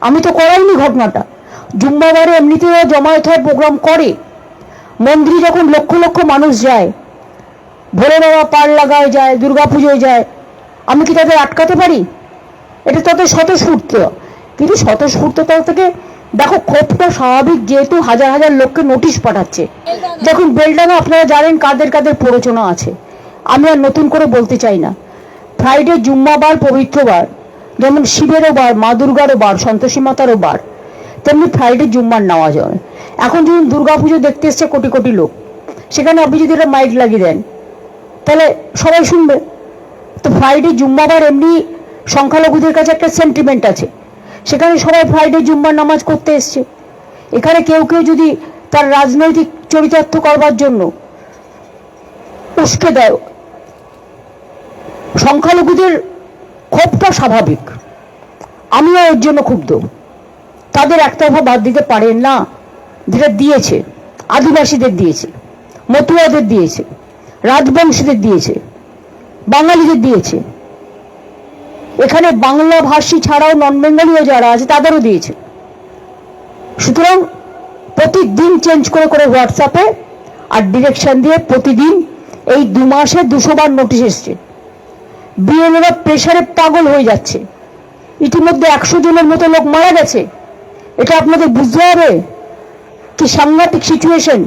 আমি তো করাইনি ঘটনাটা। জুম্মাবারে এমনিতেও জমায়েত হয়, প্রোগ্রাম করে। মন্দিরে যখন লক্ষ লক্ষ মানুষ যায়, ভোলে বাবা পার লাগায় যায়, দুর্গাপুজোয় যায়, আমি কি তাদের আটকাতে পারি? এটা তাদের স্বতঃস্ফূর্ত। কিন্তু স্বতঃস্ফূর্ততা থেকে দেখো ক্ষোভটা স্বাভাবিক, যেহেতু হাজার হাজার লোককে নোটিশ পাঠাচ্ছে। যখন বেলডাঙ্গা আপনারা জানেন কাদের কাদের প্ররোচনা আছে, আমি আর নতুন করে বলতে চাই না। ফ্রাইডে জুম্মাবার পবিত্র বার, যেমন শিবেরও বার, মা দুর্গারও বার, সন্তোষী মাতারও বার, তেমনি ফ্রাইডে জুম্মার নেওয়া যায়। এখন যখন দুর্গাপুজো দেখতে এসছে কোটি কোটি লোক, সেখানে আপনি যদি একটা মাইক লাগিয়ে দেন তাহলে সবাই শুনবে। তো ফ্রাইডে জুম্মাবার এমনি সংখ্যালঘুদের কাছে একটা সেন্টিমেন্ট আছে, সেখানে সবাই ফ্রাইডে জুম্মার নামাজ করতে এসছে। এখানে কেউ কেউ যদি তার রাজনৈতিক চরিতার্থ করবার জন্য উস্কে দেয়, সংখ্যালঘুদের ক্ষোভটা স্বাভাবিক, আমিও এর জন্য ক্ষুব্ধ। তাদের একতরফা বাদ দিতে পারেন না, যেটা দিয়েছে আদিবাসীদের দিয়েছে, মতুয়াদের দিয়েছে, রাজবংশীদের দিয়েছে, বাঙালিদের দিয়েছে, এখানে বাংলা ভাষী ছাড়াও নন বেঙ্গলীয় যারা আছে তাদেরও দিয়েছে। সুতরাং প্রতিদিন চেঞ্জ করে করে হোয়াটসঅ্যাপে আর ডিরেকশন দিয়ে প্রতিদিন এই 2 মাসে 200 বার নোটিশ এসছে। বিএলওরা প্রেশারে পাগল হয়ে যাচ্ছে। ইতিমধ্যে 100 জনের মতো লোক মারা গেছে। এটা আপনাদের বুঝতে হবে কি সাংঘাতিক সিচুয়েশন।